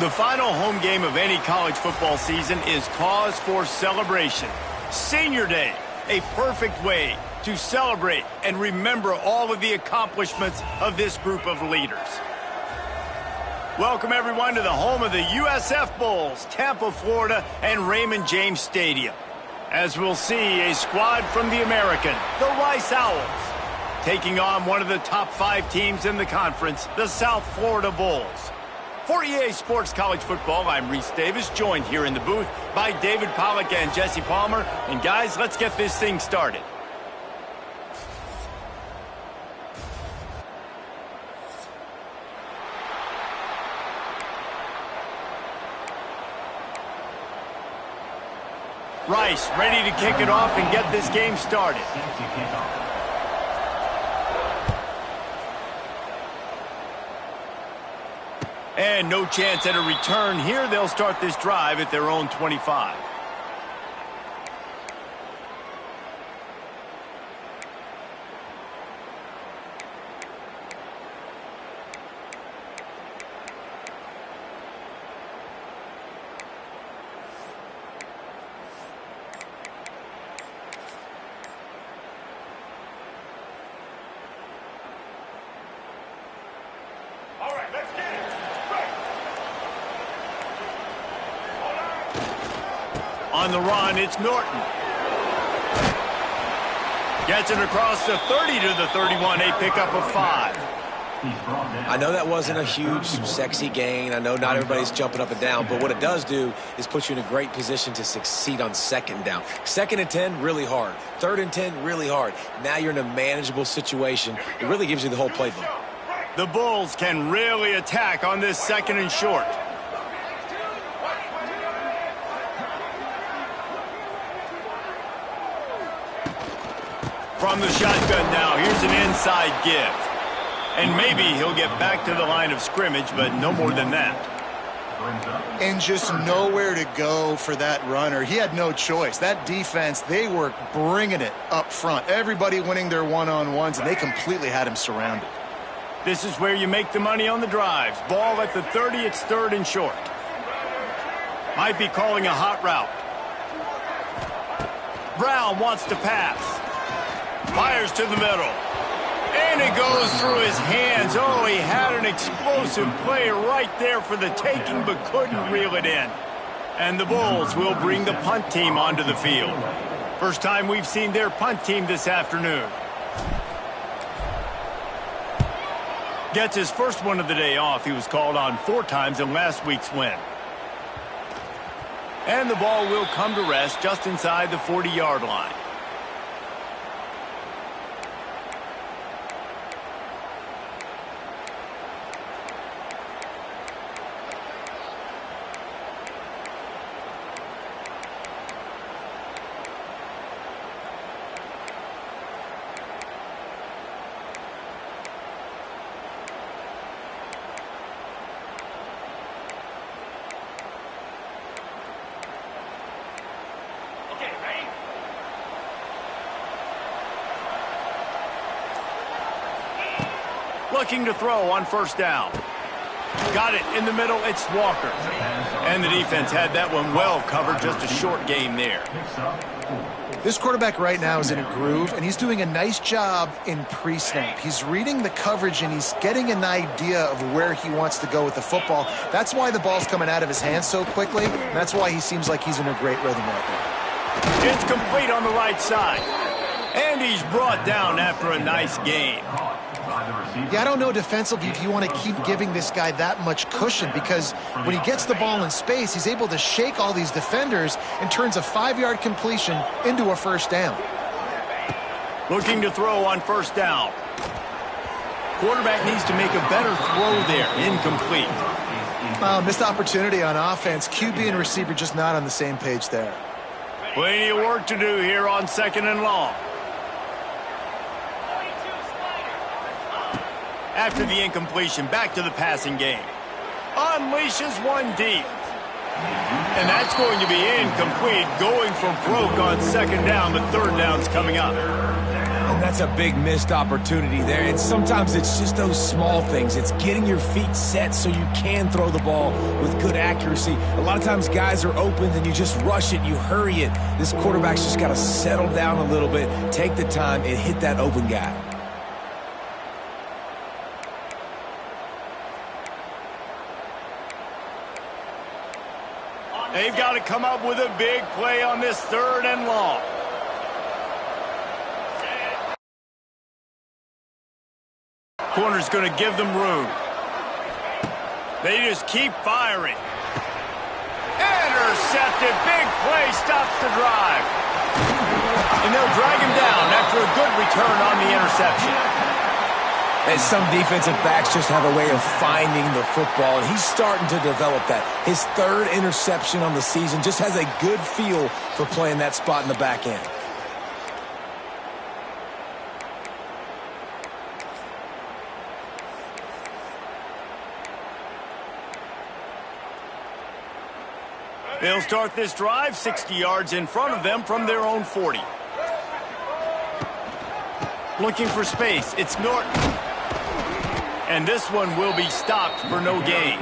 The final home game of any college football season is cause for celebration. Senior Day, a perfect way to celebrate and remember all of the accomplishments of this group of leaders. Welcome, everyone, to the home of the USF Bulls, Tampa, Florida, and Raymond James Stadium. As we'll see, a squad from the American, the Rice Owls, taking on one of the top 5 teams in the conference, the South Florida Bulls. For EA Sports College Football, I'm Reese Davis, joined here in the booth by David Pollack and Jesse Palmer. And guys, let's get this thing started. Rice ready to kick it off and get this game started. And no chance at a return here. They'll start this drive at their own 25. On the run, it's Norton. Gets it across the 30 to the 31, a pickup of 5. I know that wasn't a huge, sexy gain. I know not everybody's jumping up and down, but what it does do is put you in a great position to succeed on second down. 2nd and 10, really hard. 3rd and 10, really hard. Now you're in a manageable situation. It really gives you the whole playbook. The Bulls can really attack on this 2nd and short. From the shotgun now, here's an inside give. And maybe he'll get back to the line of scrimmage, but no more than that. And just nowhere to go for that runner. He had no choice. That defense, they were bringing it up front. Everybody winning their one-on-ones, and they completely had him surrounded. This is where you make the money on the drives. Ball at the 30, it's 3rd and short. Might be calling a hot route. Brown wants to pass. Fires to the middle. And it goes through his hands. Oh, he had an explosive play right there for the taking, but couldn't reel it in. And the Bulls will bring the punt team onto the field. First time we've seen their punt team this afternoon. Gets his first one of the day off. He was called on 4 times in last week's win. And the ball will come to rest just inside the 40-yard line. Looking to throw on 1st down. Got it in the middle, it's Walker. And the defense had that one well covered, just a short game there. This quarterback right now is in a groove, and he's doing a nice job in pre-snap. He's reading the coverage, and he's getting an idea of where he wants to go with the football. That's why the ball's coming out of his hands so quickly, and that's why he seems like he's in a great rhythm right now. It's complete on the right side. And he's brought down after a nice gain. Yeah, I don't know defensively if you want to keep giving this guy that much cushion, because when he gets the ball in space, he's able to shake all these defenders and turns a 5-yard completion into a 1st down. Looking to throw on 1st down. Quarterback needs to make a better throw there. Incomplete. Missed opportunity on offense. QB and receiver just not on the same page there. Plenty of work to do here on 2nd and long. After the incompletion, back to the passing game. Unleashes one deep. And that's going to be incomplete, going for broke on 2nd down, but 3rd down's coming up. And that's a big missed opportunity there. And sometimes it's just those small things. It's getting your feet set so you can throw the ball with good accuracy. A lot of times guys are open and you just rush it, you hurry it. This quarterback's just got to settle down a little bit, take the time, and hit that open guy. They've got to come up with a big play on this 3rd and long. Corner's going to give them room. They just keep firing. Intercepted. Big play stops the drive. And they'll drag him down after a good return on the interception. And some defensive backs just have a way of finding the football, and he's starting to develop that. His 3rd interception on the season, just has a good feel for playing that spot in the back end. They'll start this drive 60 yards in front of them from their own 40. Looking for space. It's Norton. And this one will be stopped for no gain.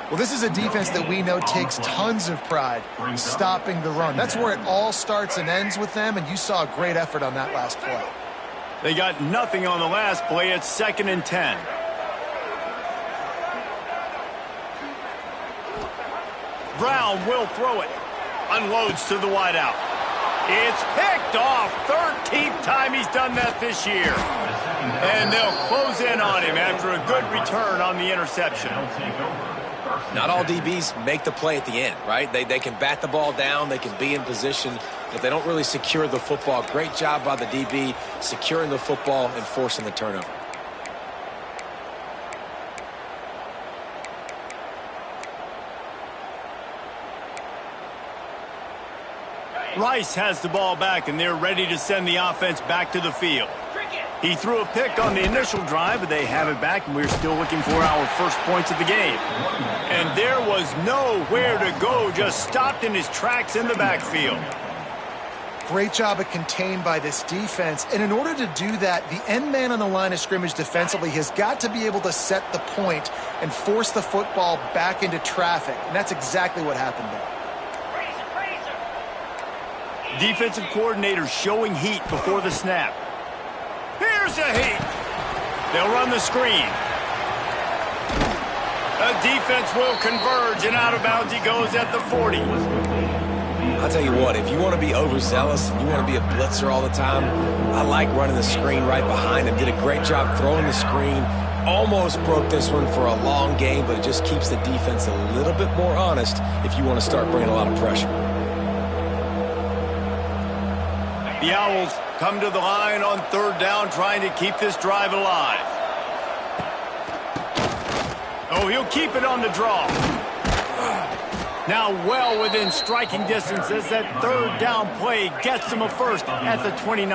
Well, this is a defense that we know takes tons of pride stopping the run. That's where it all starts and ends with them, and you saw a great effort on that last play. They got nothing on the last play. It's 2nd and 10. Brown will throw it. Unloads to the wideout. It's picked off. 13th time he's done that this year. And they'll close in on him after a good return on the interception. Not all DBs make the play at the end, right? They can bat the ball down, they can be in position, but they don't really secure the football. Great job by the DB securing the football and forcing the turnover. Rice has the ball back, and they're ready to send the offense back to the field. He threw a pick on the initial drive, but they have it back, and we're still looking for our first points of the game. And there was nowhere to go, just stopped in his tracks in the backfield. Great job of contained by this defense. And in order to do that, the end man on the line of scrimmage defensively has got to be able to set the point and force the football back into traffic. And that's exactly what happened there. Defensive coordinator showing heat before the snap. Here's a heat. They'll run the screen. The defense will converge, and out of bounds he goes at the 40. I'll tell you what, if you want to be overzealous and you want to be a blitzer all the time, I like running the screen right behind him. Did a great job throwing the screen. Almost broke this one for a long game, but it just keeps the defense a little bit more honest if you want to start bringing a lot of pressure. The Owls come to the line on 3rd down, trying to keep this drive alive. Oh, he'll keep it on the draw. Now well within striking distance as that 3rd down play gets him a first at the 29.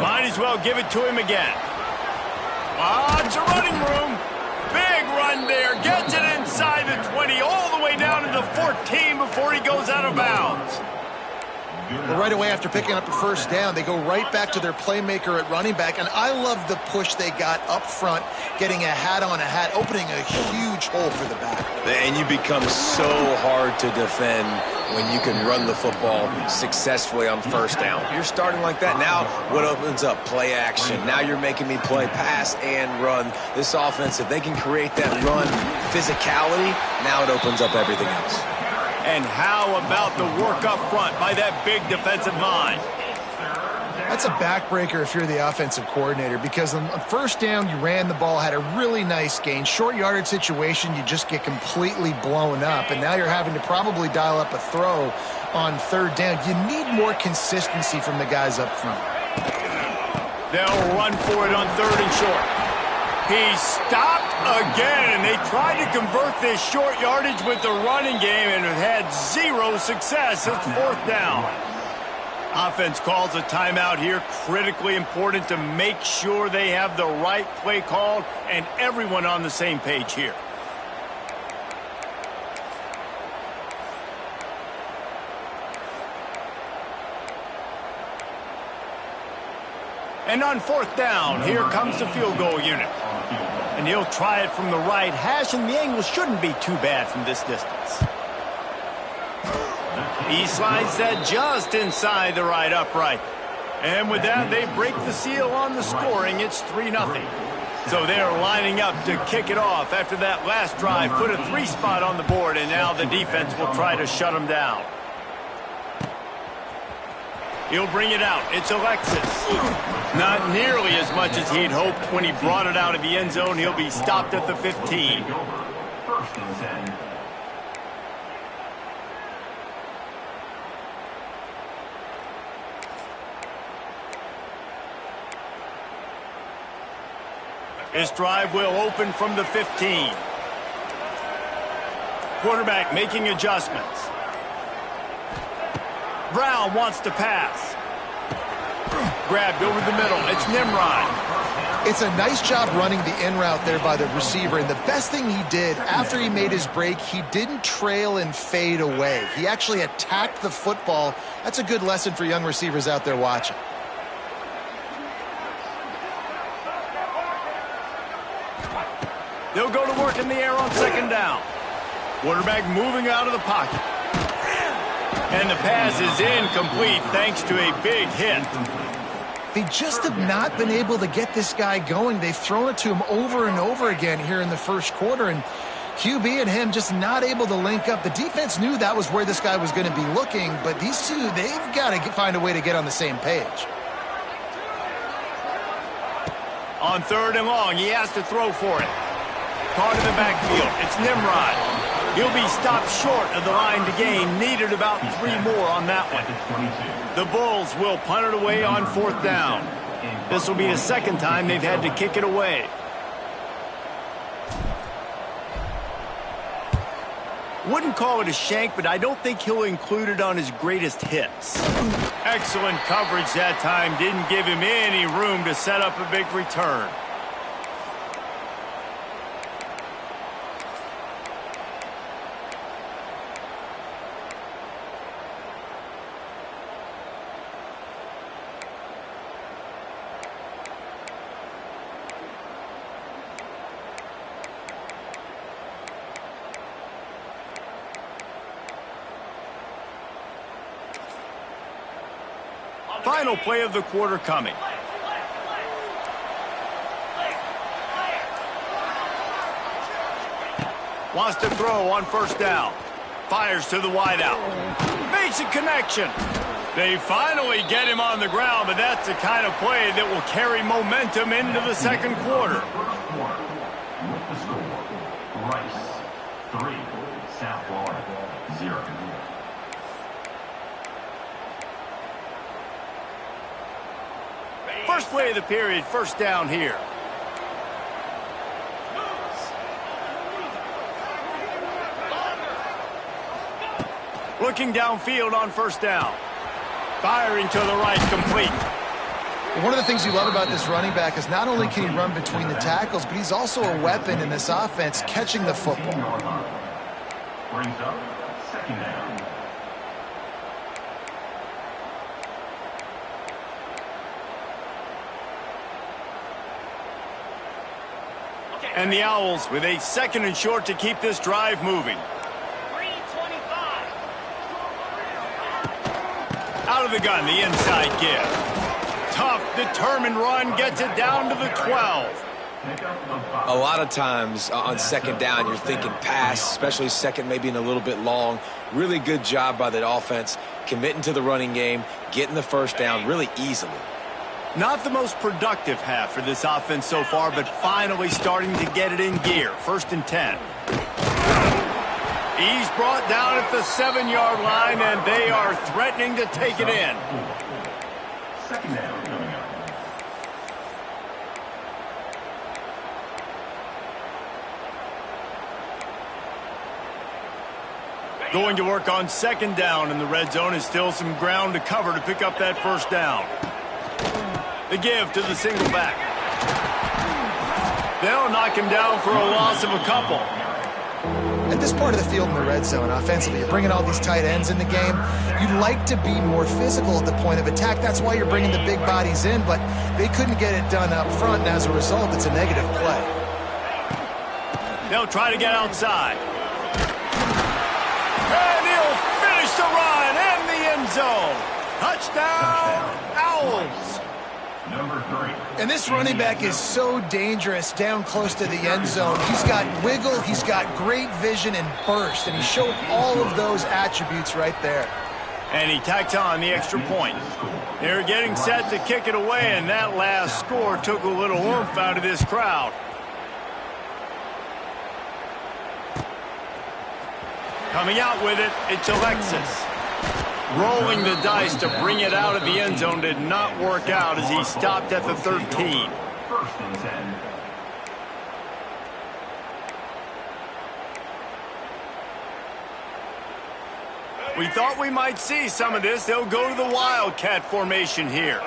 Might as well give it to him again. Lots of running room. Big run there. Gets it inside the 20, all the way down to the 14 before he goes out of bounds. Well, right away after picking up a first down, they go right back to their playmaker at running back. And I love the push they got up front, getting a hat on a hat, opening a huge hole for the back. And you become so hard to defend when you can run the football successfully on 1st down. You're starting like that. Now what opens up? Play action. Now you're making me play pass and run. This offense, if they can create that run physicality, now it opens up everything else. And how about the work up front by that big defensive line? That's a backbreaker if you're the offensive coordinator, because on 1st down, you ran the ball, had a really nice gain. Short yardage situation, you just get completely blown up, and now you're having to probably dial up a throw on 3rd down. You need more consistency from the guys up front. They'll run for it on 3rd and short. He stopped again, and they tried to convert this short yardage with the running game and have had 0 success. It's 4th down. Offense calls a timeout here. Critically important to make sure they have the right play called and everyone on the same page here. And on fourth down, here comes the field goal unit. And he'll try it from the right hash, and the angle shouldn't be too bad from this distance. He slides that just inside the right upright. And with that, they break the seal on the scoring. It's 3-0. So they're lining up to kick it off after that last drive. Put a 3 spot on the board, and now the defense will try to shut them down. He'll bring it out. It's Alexis. Not nearly as much as he'd hoped when he brought it out of the end zone. He'll be stopped at the 15. First and 10. This drive will open from the 15. Quarterback making adjustments. Brown wants to pass. Grabbed over the middle. It's Nimrod. It's a nice job running the in route there by the receiver. And the best thing he did after he made his break, he didn't trail and fade away. He actually attacked the football. That's a good lesson for young receivers out there watching. They'll go to work in the air on second down. Quarterback moving out of the pocket. And the pass is incomplete thanks to a big hit. They just have not been able to get this guy going. They've thrown it to him over and over again here in the first quarter, and QB and him just not able to link up. The defense knew that was where this guy was going to be looking, but these two, they've got to find a way to get on the same page. On third and long, he has to throw for it. Caught in the backfield. It's Nimrod. He'll be stopped short of the line to gain. Needed about 3 more on that one. The Bulls will punt it away on fourth down. This will be the second time they've had to kick it away. Wouldn't call it a shank, but I don't think he'll include it on his greatest hits. Excellent coverage that time. Didn't give him any room to set up a big return. Final play of the quarter coming. Wants to throw on first down. Fires to the wideout. Makes a connection. They finally get him on the ground, but that's the kind of play that will carry momentum into the second quarter. With the score, Rice 3, South Florida 0. First play of the period, first down here. Looking downfield on first down. Firing to the right, complete. One of the things you love about this running back is not only can he run between the tackles, but he's also a weapon in this offense, catching the football. Brings up second down. And the Owls with a second and short to keep this drive moving. 3:25. Out of the gun, the inside give. Tough, determined run, gets it down to the 12. A lot of times on second down, you're thinking pass, especially second maybe in a little bit long. Really good job by the offense, committing to the running game, getting the first down really easily. Not the most productive half for this offense so far, but finally starting to get it in gear. First and 10. He's brought down at the 7-yard line, and they are threatening to take it in. Second down coming up. Going to work on second down in the red zone is still some ground to cover to pick up that first down. The give to the single back. They'll knock him down for a loss of a couple. At this part of the field in the red zone, offensively, you're bringing all these tight ends in the game. You'd like to be more physical at the point of attack. That's why you're bringing the big bodies in, but they couldn't get it done up front, and as a result, it's a negative play. They'll try to get outside. And he'll finish the run in the end zone. Touchdown, Owls. Number 3. And this running back is so dangerous down close to the end zone. He's got wiggle, he's got great vision and burst, and he showed all of those attributes right there. And he tacks on the extra point. They're getting set to kick it away, and that last score took a little oomph out of this crowd. Coming out with it, it's Alexis. Rolling the dice to bring it out of the end zone did not work out as he stopped at the 13. First and 10. We thought we might see some of this. They'll go to the Wildcat formation here.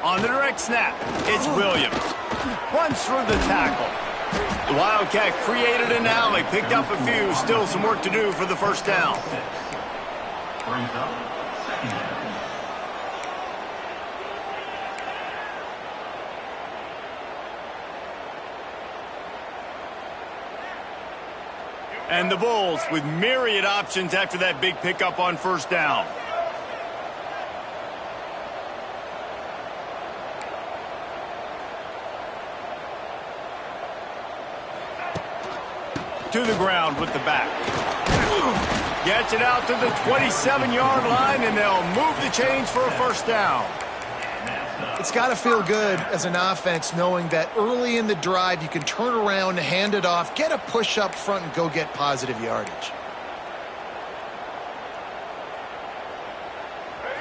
On the direct snap, it's Williams. Runs through the tackle. The Wildcat created an alley, picked up a few. Still some work to do for the first down. Brings up second down. And the Bulls with myriad options after that big pickup on first down. To the ground with the back. Gets it out to the 27-yard line, and they'll move the chains for a first down. It's got to feel good as an offense knowing that early in the drive you can turn around, hand it off, get a push up front, and go get positive yardage.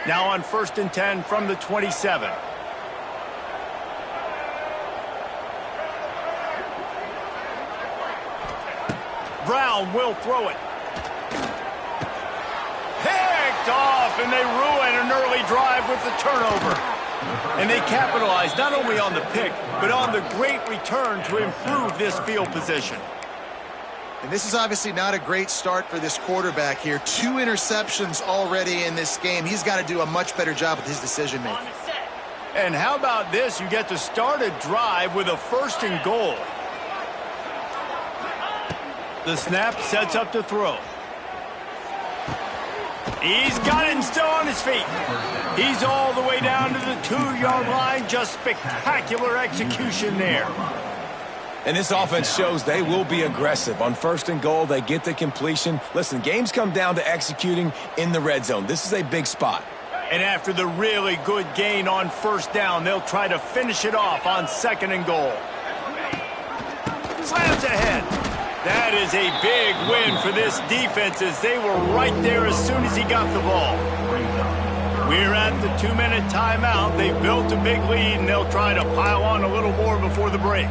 Now on first and 10 from the 27. Brown will throw it. Picked off, and they ruin an early drive with the turnover. And they capitalize not only on the pick, but on the great return to improve this field position. And this is obviously not a great start for this quarterback here. 2 interceptions already in this game. He's got to do a much better job with his decision-making. And how about this? You get to start a drive with a first and goal. The snap sets up to throw. He's got it and still on his feet. He's all the way down to the 2-yard line. Just spectacular execution there. And this offense shows they will be aggressive. On first and goal, they get the completion. Listen, games come down to executing in the red zone. This is a big spot. And after the really good gain on first down, they'll try to finish it off on second and goal. Slams ahead. That is a big win for this defense as they were right there as soon as he got the ball. We're at the 2-minute timeout. They've built a big lead, and they'll try to pile on a little more before the break.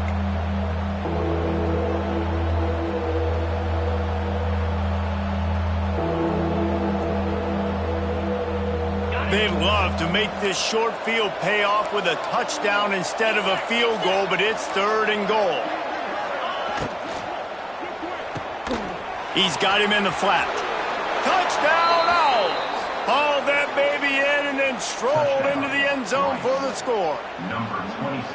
They'd love to make this short field pay off with a touchdown instead of a field goal, but it's third and goal. He's got him in the flat. Touchdown, Owls! Hauled that baby in and then strolled into the end zone for the score. Number 26.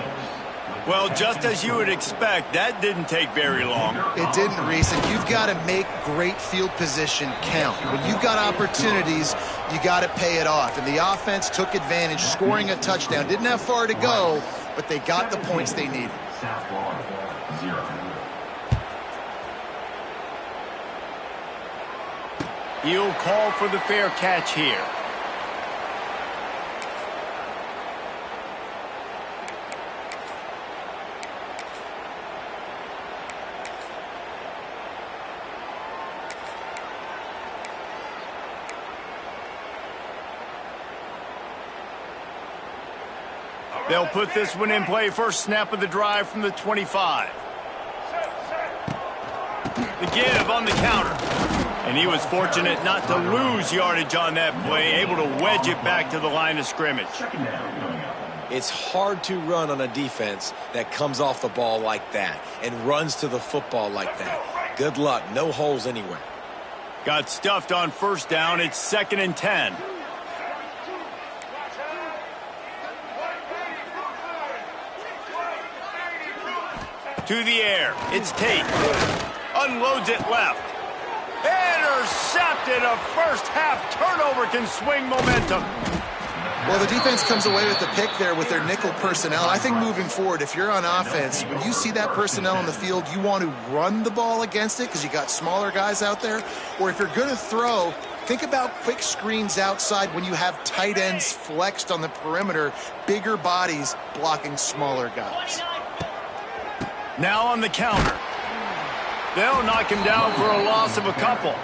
Well, just as you would expect, that didn't take very long. It didn't, Reese, and you've got to make great field position count. When you've got opportunities, you got to pay it off. And the offense took advantage, scoring a touchdown. Didn't have far to go, but they got the points they needed. South Florida, 0. He'll call for the fair catch here. They'll put this one in play. First snap of the drive from the 25. The give on the counter. And he was fortunate not to lose yardage on that play, able to wedge it back to the line of scrimmage. It's hard to run on a defense that comes off the ball like that and runs to the football like that. Good luck. No holes anywhere. Got stuffed on first down. It's 2nd and 10. To the air. It's Tate. Unloads it left. Intercepted. A first-half turnover can swing momentum. Well, the defense comes away with the pick there with their nickel personnel. I think moving forward, if you're on offense, when you see that personnel on the field, you want to run the ball against it because you got smaller guys out there. Or if you're going to throw, think about quick screens outside when you have tight ends flexed on the perimeter, bigger bodies blocking smaller guys. Now on the counter. They'll knock him down for a loss of a couple.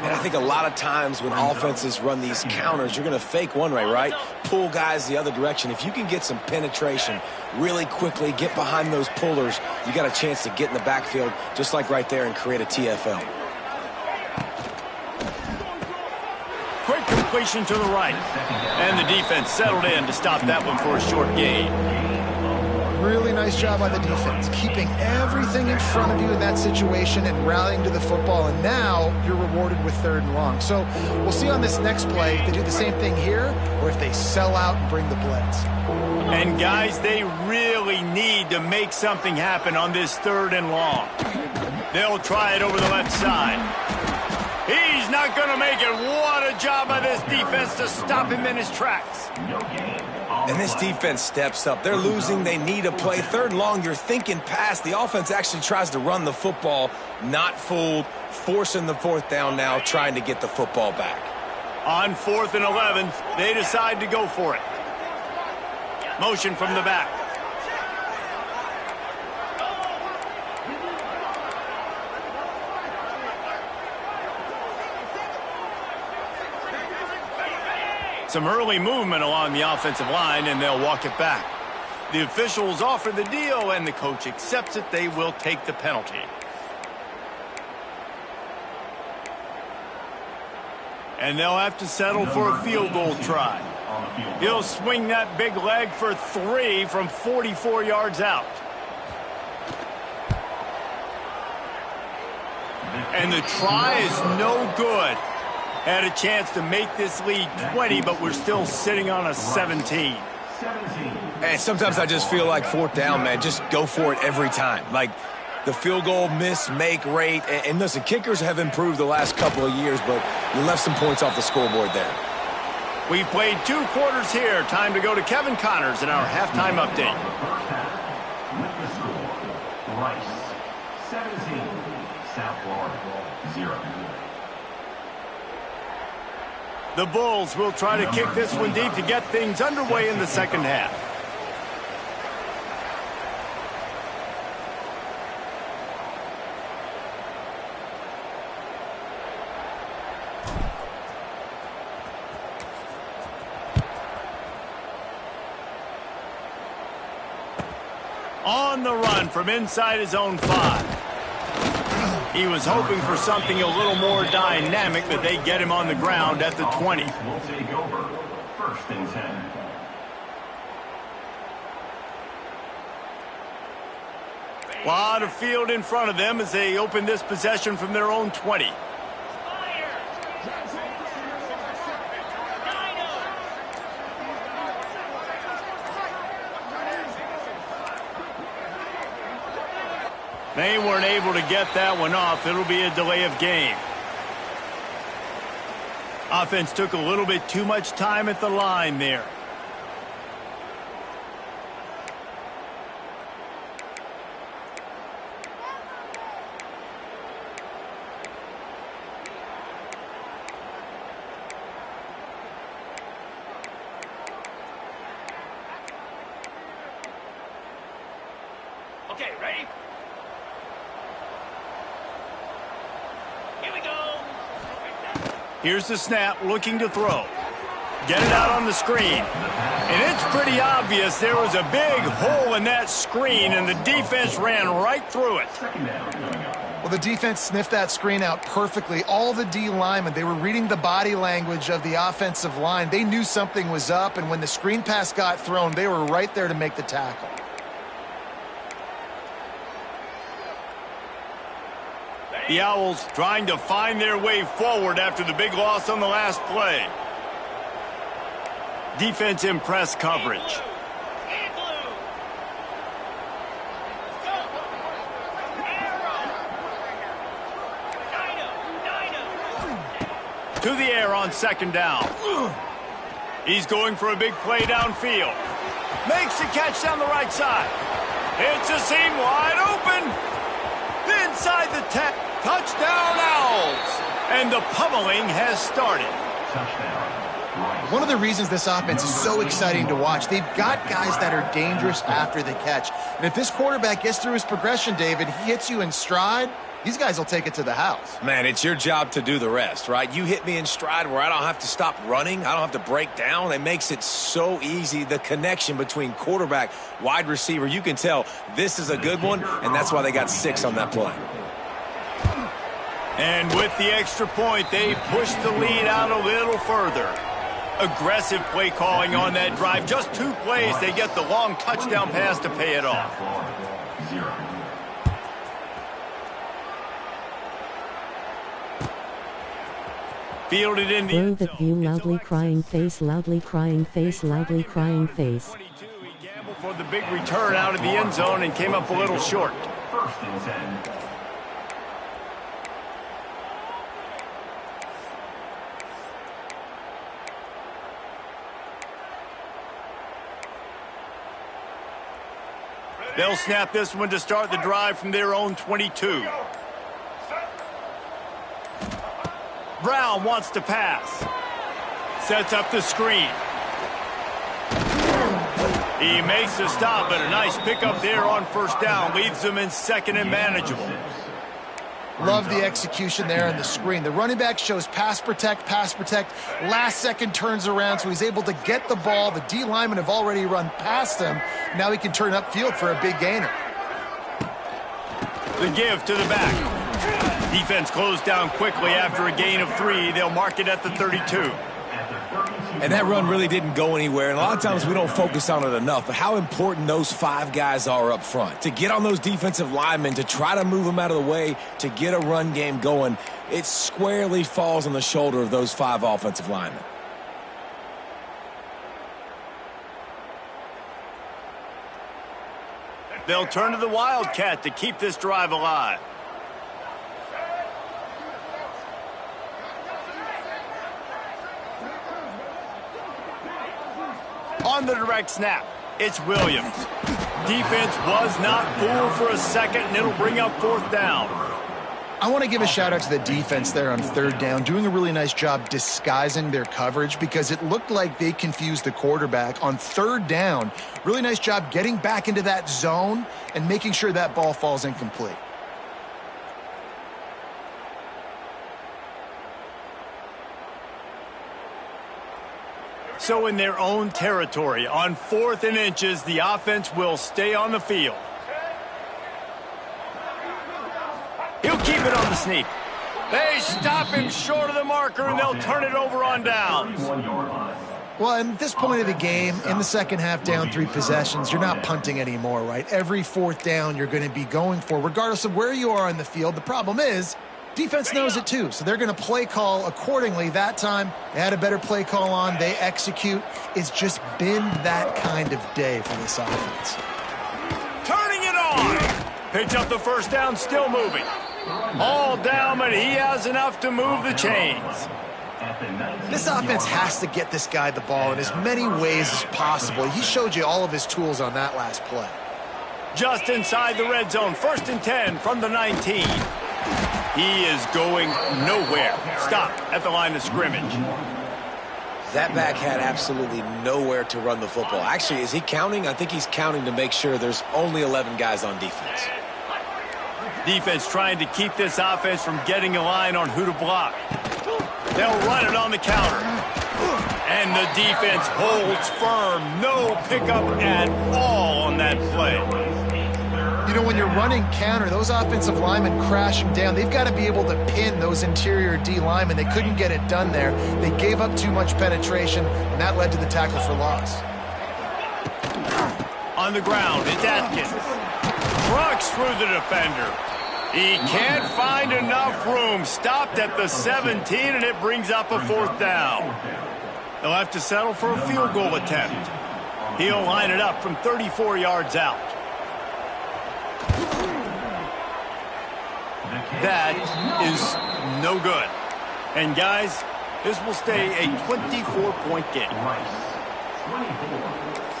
And I think a lot of times when offenses run these counters, you're going to fake one way, right? Pull guys the other direction. If you can get some penetration really quickly, get behind those pullers, you got a chance to get in the backfield just like right there and create a TFL. Quick completion to the right. And the defense settled in to stop that one for a short gain. Really nice job by the defense, keeping everything in front of you in that situation and rallying to the football. And now you're rewarded with 3rd and long. So we'll see on this next play if they do the same thing here or if they sell out and bring the blitz. And guys, they really need to make something happen on this 3rd and long. They'll try it over the left side. He's not going to make it. What a job by this defense to stop him in his tracks. And this defense steps up. They're losing. They need a play. 3rd and long, you're thinking pass. The offense actually tries to run the football. Not fooled. Forcing the 4th down now, trying to get the football back. On 4th and 11, they decide to go for it. Motion from the back. Some early movement along the offensive line, and they'll walk it back. The officials offer the deal, and the coach accepts it. They will take the penalty. And they'll have to settle for a field goal try. He'll swing that big leg for 3 from 44 yards out. And the try is no good. Had a chance to make this lead 20, but we're still sitting on a 17. And sometimes I just feel like 4th down, man, just go for it every time. Like the field goal miss-make rate. And listen, kickers have improved the last couple of years, but you left some points off the scoreboard there. We've played 2 quarters here. Time to go to Kevin Connors in our halftime update. With the score, Rice 17, South Florida 0. The Bulls will try to kick this one deep to get things underway in the 2nd half. On the run from inside his own 5. He was hoping for something a little more dynamic, but they get him on the ground at the 20. Will take over 1st and 10. A lot of field in front of them as they open this possession from their own 20. They weren't able to get that one off. It'll be a delay of game. Offense took a little bit too much time at the line there. Okay, ready? Here we go. Here's the snap, looking to throw. Get it out on the screen. And it's pretty obvious there was a big hole in that screen, and the defense ran right through it. 2nd down. Well, the defense sniffed that screen out perfectly. All the D linemen, they were reading the body language of the offensive line. They knew something was up, and when the screen pass got thrown, they were right there to make the tackle. The Owls trying to find their way forward after the big loss on the last play. Defense in press coverage. To the air on second down. He's going for a big play downfield. Makes the catch down the right side. It's a seam wide open. Inside the 10. Touchdown Owls. And the pummeling has started. One of the reasons this offense is so exciting to watch, they've got guys that are dangerous after the catch. And if this quarterback gets through his progression, David, he hits you in stride, these guys will take it to the house. Man, it's your job to do the rest, right? You hit me in stride where I don't have to stop running. I don't have to break down. It makes it so easy. The connection between quarterback, wide receiver, you can tell this is a good one, and that's why they got 6 on that play. And with the extra point, they push the lead out a little further. Aggressive play calling on that drive. Just 2 plays, they get the long touchdown pass to pay it off. Fielded in the end zone. That view, loudly crying face, loudly crying face, loudly crying face. 22, he gambled for the big return out of the end zone and came up a little short. First and 10. They'll snap this one to start the drive from their own 22. Brown wants to pass. Sets up the screen. He makes the stop, but a nice pickup there on first down. Leaves them in second and manageable. Love the execution there on the screen. The running back shows pass protect, last second turns around, so he's able to get the ball. The D linemen have already run past him. Now he can turn upfield for a big gainer. The give to the back. Defense closed down quickly after a gain of 3. They'll mark it at the 32. And that run really didn't go anywhere. And a lot of times we don't focus on it enough. But how important those 5 guys are up front. To get on those defensive linemen, to try to move them out of the way, to get a run game going, it squarely falls on the shoulder of those 5 offensive linemen. They'll turn to the Wildcat to keep this drive alive. On the direct snap, it's Williams. Defense was not fooled for a second, and it'll bring up 4th down. I want to give a shout out to the defense there on 3rd down, doing a really nice job disguising their coverage because it looked like they confused the quarterback on 3rd down. Really nice job getting back into that zone and making sure that ball falls incomplete. So in their own territory, on 4th and inches, the offense will stay on the field. He'll keep it on the sneak. They stop him short of the marker, and they'll turn it over on downs. Well, at this point of the game, in the second half, down 3 possessions, you're not punting anymore, right? Every 4th down you're going to be going for, regardless of where you are on the field. The problem is, defense knows it too, so they're going to play call accordingly. That time, they had a better play call on. They execute. It's just been that kind of day for this offense. Turning it on. Picks up the first down, still moving. All down, but he has enough to move the chains. This offense has to get this guy the ball in as many ways as possible. He showed you all of his tools on that last play. Just inside the red zone, 1st and 10 from the 19. He is going nowhere. Stop at the line of scrimmage. That back had absolutely nowhere to run the football. Actually, is he counting? I think he's counting to make sure there's only 11 guys on defense. Defense trying to keep this offense from getting a line on who to block. They'll run it on the counter. And the defense holds firm. No pickup at all on that play. You You know, when you're running counter, those offensive linemen crashing down, they've got to be able to pin those interior D linemen. They couldn't get it done there. They gave up too much penetration, and that led to the tackle for loss. On the ground, it's Atkins. Trucks through the defender. He can't find enough room. Stopped at the 17, and it brings up a 4th down. They'll have to settle for a field goal attempt. He'll line it up from 34 yards out. That is no good. And, guys, this will stay a 24-point game. Rice, 24.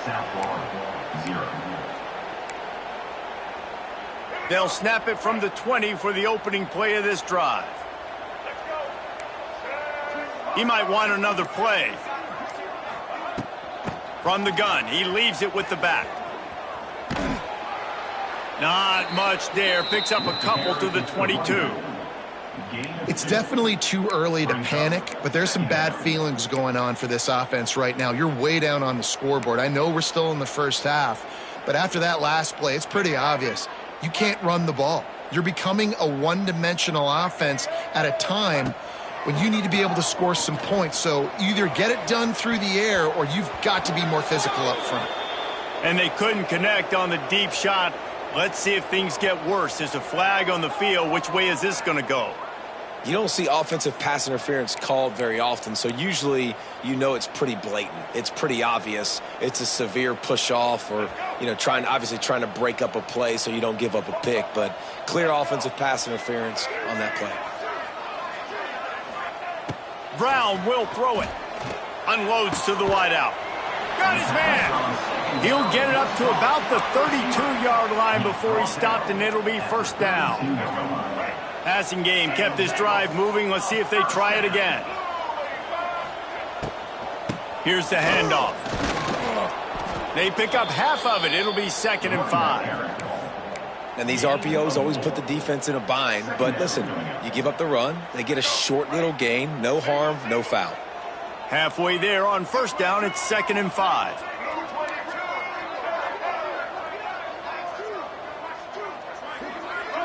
South Florida, 0. They'll snap it from the 20 for the opening play of this drive. He might want another play. From the gun, he leaves it with the back. Not much there. Picks up a couple to the 22. It's definitely too early to panic, but there's some bad feelings going on for this offense right now. You're way down on the scoreboard. I know we're still in the first half, but after that last play, it's pretty obvious. You can't run the ball. You're becoming a one-dimensional offense at a time when you need to be able to score some points. So either get it done through the air or you've got to be more physical up front. And they couldn't connect on the deep shot. Let's see if things get worse. There's a flag on the field. Which way is this going to go? You don't see offensive pass interference called very often, so usually you know it's pretty blatant. It's pretty obvious. It's a severe push-off or, you know, obviously trying to break up a play so you don't give up a pick, but clear offensive pass interference on that play. Brown will throw it. Unloads to the wideout. Got his man. He'll get it up to about the 32-yard line before he stopped, and it'll be 1st down. Passing game kept this drive moving. Let's see if they try it again. Here's the handoff. They pick up half of it. It'll be 2nd and 5. And these RPOs always put the defense in a bind. But listen, you give up the run, they get a short little gain. No harm, no foul. Halfway there on 1st down, it's 2nd and 5.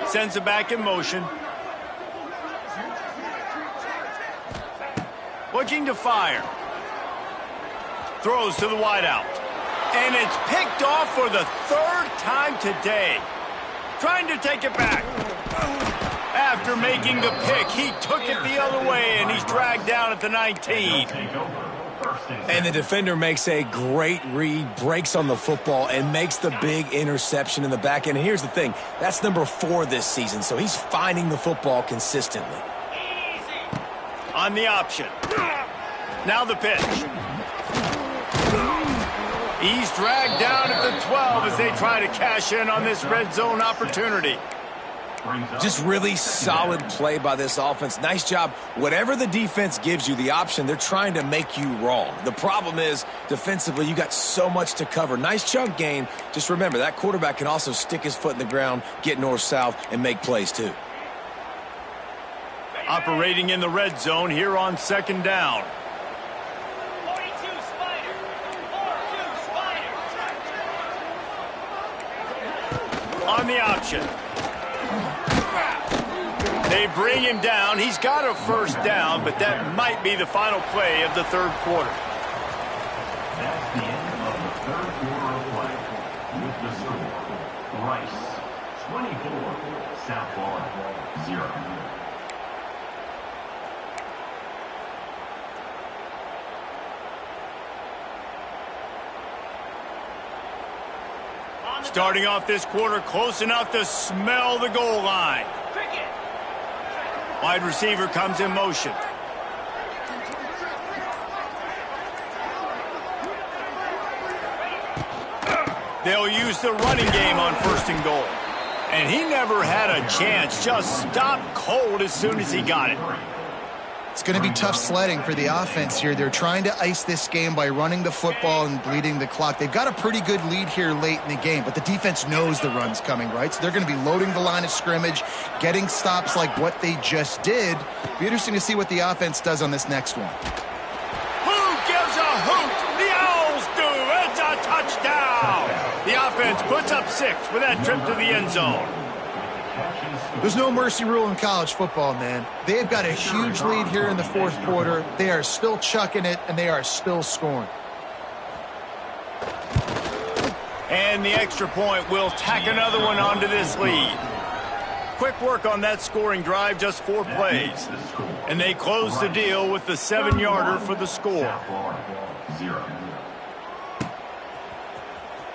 Sends it back in motion. Looking to fire. Throws to the wideout. And it's picked off for the 3rd time today. Trying to take it back. After making the pick, he took it the other way, and he's dragged down at the 19. And the defender makes a great read, breaks on the football, and makes the big interception in the back end. And here's the thing, that's number 4 this season, so he's finding the football consistently. On the option. Now the pitch. He's dragged down at the 12 as they try to cash in on this red zone opportunity. Just really solid play by this offense. Nice job. Whatever the defense gives you the option, they're trying to make you wrong. The problem is, defensively, you got so much to cover. Nice chunk gain. Just remember, that quarterback can also stick his foot in the ground, get north-south, and make plays too. Operating in the red zone here on 2nd down. 42 Spider. 42 Spider. On the option. They bring him down. He's got a 1st down, but that might be the final play of the 3rd quarter. That's the end of the 3rd quarter of play. With the score, Rice, 24, South Florida, 0. Starting off this quarter close enough to smell the goal line. Wide receiver comes in motion. They'll use the running game on 1st and goal. And he never had a chance. Just stopped cold as soon as he got it. It's going to be tough sledding for the offense here. They're trying to ice this game by running the football and bleeding the clock. They've got a pretty good lead here late in the game, but the defense knows the run's coming, right? So they're going to be loading the line of scrimmage, getting stops like what they just did. Be interesting to see what the offense does on this next one. Who gives a hoot? The Owls do. It's a touchdown. The defense puts up 6 with that trip to the end zone. There's no mercy rule in college football, man. They've got a huge lead here in the fourth quarter. They are still chucking it, and they are still scoring. And the extra point will tack another one onto this lead. Quick work on that scoring drive, just 4 plays. And they close the deal with the 7-yarder for the score.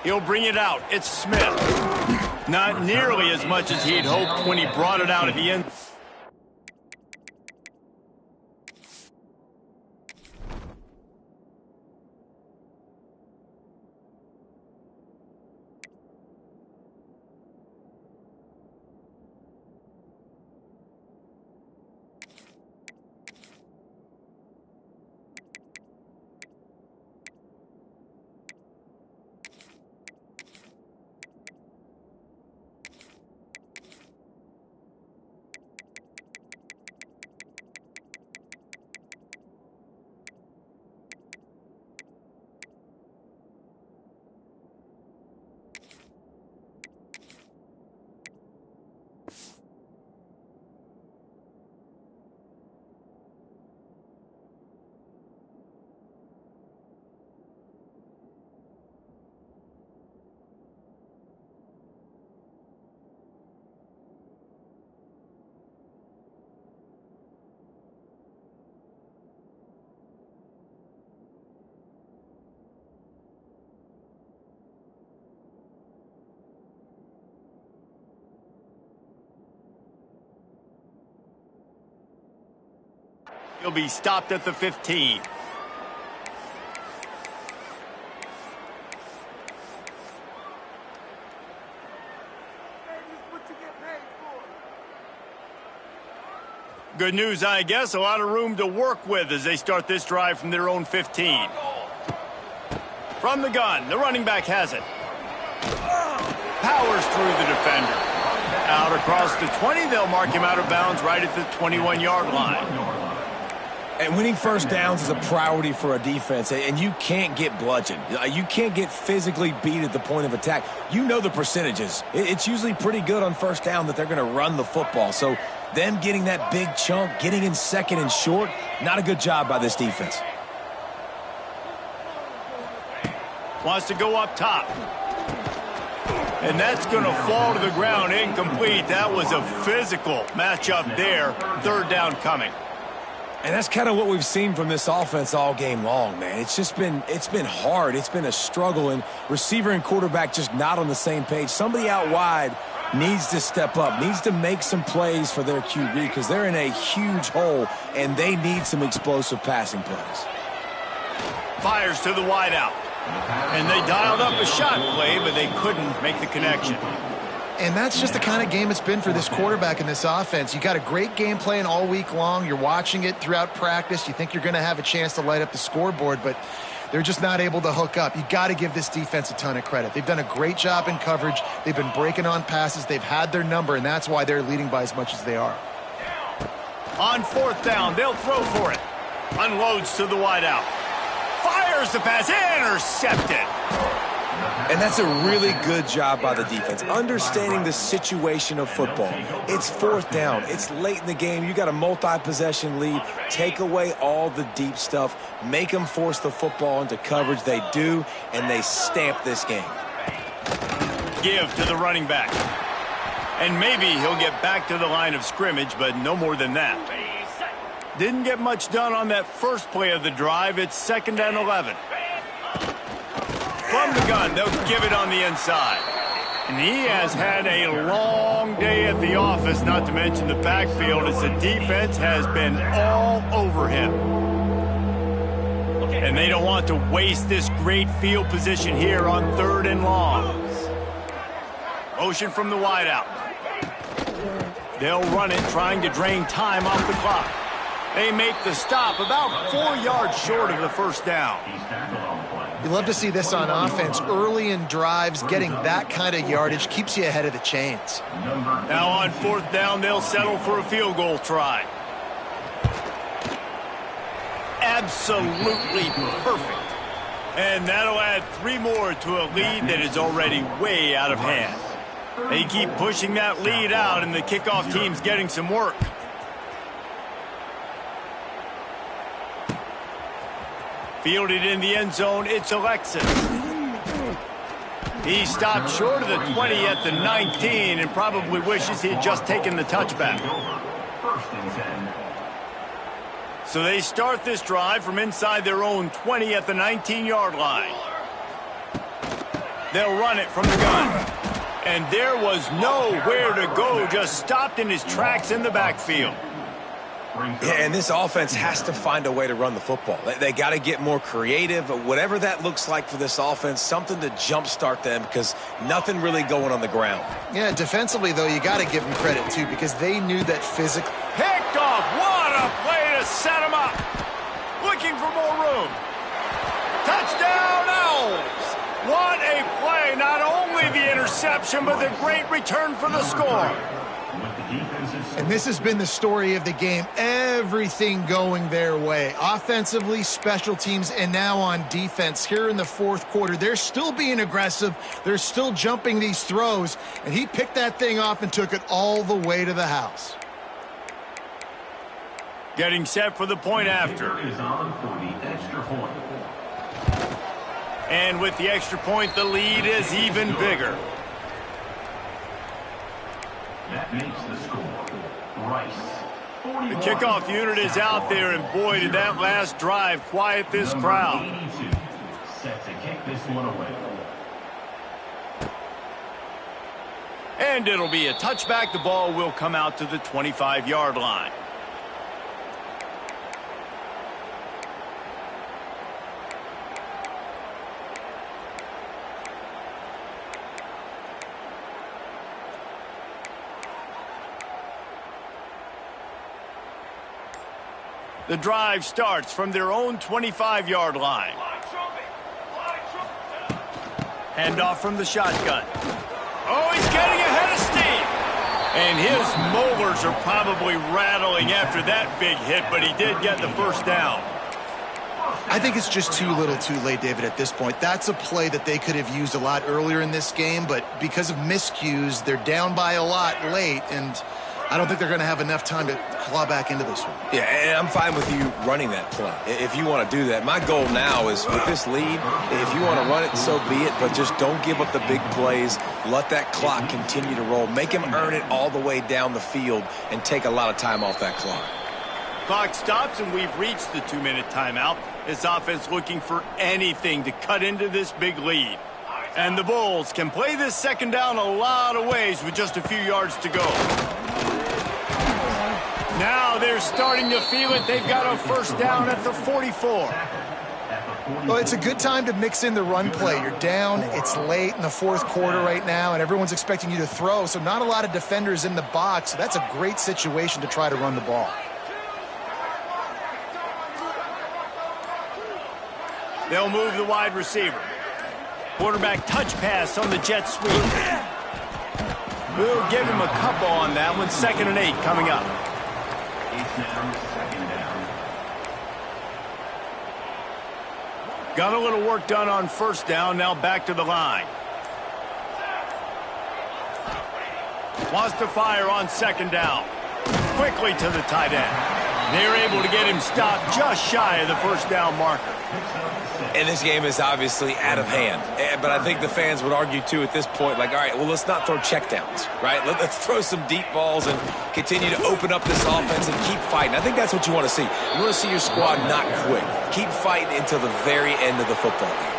He'll bring it out. It's Smith. Not nearly as much as he'd hoped when he brought it out at the end. He'll be stopped at the 15. Good news, I guess. A lot of room to work with as they start this drive from their own 15. From the gun, the running back has it. Powers through the defender. Out across the 20, they'll mark him out of bounds right at the 21-yard line. And winning first downs is a priority for a defense, and you can't get bludgeoned. You can't get physically beat at the point of attack. You know the percentages. It's usually pretty good on first down that they're going to run the football. So them getting that big chunk, getting in second and short, not a good job by this defense. Wants to go up top. And that's going to fall to the ground incomplete. That was a physical matchup there. Third down coming. And that's kind of what we've seen from this offense all game long, man. It's been hard. It's been a struggle, and receiver and quarterback just not on the same page. Somebody out wide needs to step up, needs to make some plays for their QB because they're in a huge hole, and they need some explosive passing plays. Fires to the wideout. And they dialed up a shot play, but they couldn't make the connection. And that's just the kind of game it's been for this quarterback in this offense. You got a great game plan all week long. You're watching it throughout practice. You think you're going to have a chance to light up the scoreboard, but they're just not able to hook up. You got to give this defense a ton of credit. They've done a great job in coverage. They've been breaking on passes. They've had their number, and that's why they're leading by as much as they are. On fourth down, they'll throw for it. Unloads to the wideout. Fires the pass, intercepted. And that's a really good job by the defense, understanding the situation of football. It's fourth down. It's late in the game. You got a multi-possession lead. Take away all the deep stuff. Make them force the football into coverage. They do, and they stamp this game. Give to the running back. And maybe he'll get back to the line of scrimmage, but no more than that. Didn't get much done on that first play of the drive. It's 2nd and 11. From the gun, they'll give it on the inside. And he has had a long day at the office, not to mention the backfield, as the defense has been all over him. And they don't want to waste this great field position here on 3rd and long. Motion from the wideout. They'll run it, trying to drain time off the clock. They make the stop about 4 yards short of the first down. You love to see this on offense. Early in drives, getting that kind of yardage keeps you ahead of the chains. Now on 4th down, they'll settle for a field goal try. Absolutely perfect. And that'll add 3 more to a lead that is already way out of hand. They keep pushing that lead out, and the kickoff team's getting some work. Fielded in the end zone, it's Alexis. He stopped short of the 20 at the 19 and probably wishes he had just taken the touchback. First and 10. So they start this drive from inside their own 20 at the 19-yard line. They'll run it from the gun. And there was nowhere to go, just stopped in his tracks in the backfield. Yeah, and this offense has to find a way to run the football. They got to get more creative, whatever that looks like for this offense, something to jumpstart them because nothing really going on the ground. Yeah, defensively, though, you got to give them credit, too, because they knew that physical. Picked off. What a play to set him up. Looking for more room. Touchdown, Owls. What a play. Not only the interception, but the great return for the score. And this has been the story of the game. Everything going their way. Offensively, special teams, and now on defense. Here in the fourth quarter, they're still being aggressive. They're still jumping these throws. And he picked that thing off and took it all the way to the house. Getting set for the point after. Is on for the extra point. And with the extra point, the lead is even bigger. That makes the score. Rice. The kickoff unit is out there, and boy, did that last drive quiet this crowd. 82. Set to kick this one away. And it'll be a touchback. The ball will come out to the 25-yard line. The drive starts from their own 25-yard line. Handoff from the shotgun. Oh, he's getting ahead of steam. And his molars are probably rattling after that big hit, but he did get the first down. I think it's just too little too late, David, at this point. That's a play that they could have used a lot earlier in this game, but because of miscues, they're down by a lot late, and I don't think they're going to have enough time to claw back into this one. Yeah, and I'm fine with you running that play if you want to do that. My goal now is with this lead, if you want to run it, so be it, but just don't give up the big plays. Let that clock continue to roll. Make him earn it all the way down the field and take a lot of time off that clock. Clock stops, and we've reached the 2-minute timeout. This offense looking for anything to cut into this big lead. And the Bulls can play this second down a lot of ways with just a few yards to go. Now they're starting to feel it. They've got a first down at the 44. Well, it's a good time to mix in the run play. You're down, it's late in the fourth quarter right now, and everyone's expecting you to throw, so not a lot of defenders in the box. So that's a great situation to try to run the ball. They'll move the wide receiver. Quarterback touch pass on the jet sweep. We'll give him a couple on that one. 2nd and 8 coming up. It's now second down. Got a little work done on first down. Now back to the line. Wants to fire on 2nd down. Quickly to the tight end. They're able to get him stopped just shy of the first down marker. And this game is obviously out of hand. But I think the fans would argue, too, at this point, like, all right, well, let's not throw checkdowns, right? Let's throw some deep balls and continue to open up this offense and keep fighting. I think that's what you want to see. You want to see your squad not quit. Keep fighting until the very end of the football game.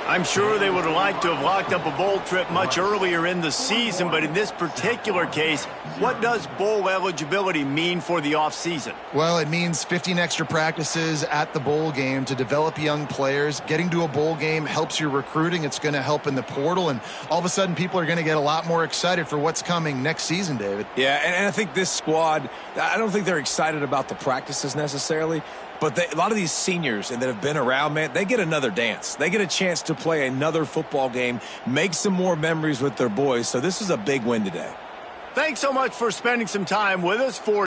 I'm sure they would have liked to have locked up a bowl trip much earlier in the season, but in this particular case, what does bowl eligibility mean for the offseason? Well, it means 15 extra practices at the bowl game to develop young players. Getting to a bowl game helps your recruiting. It's going to help in the portal, and all of a sudden people are going to get a lot more excited for what's coming next season, David. Yeah, and I think this squad, I don't think they're excited about the practices necessarily. But a lot of these seniors that have been around, man, they get another dance. They get a chance to play another football game, make some more memories with their boys. So this is a big win today. Thanks so much for spending some time with us for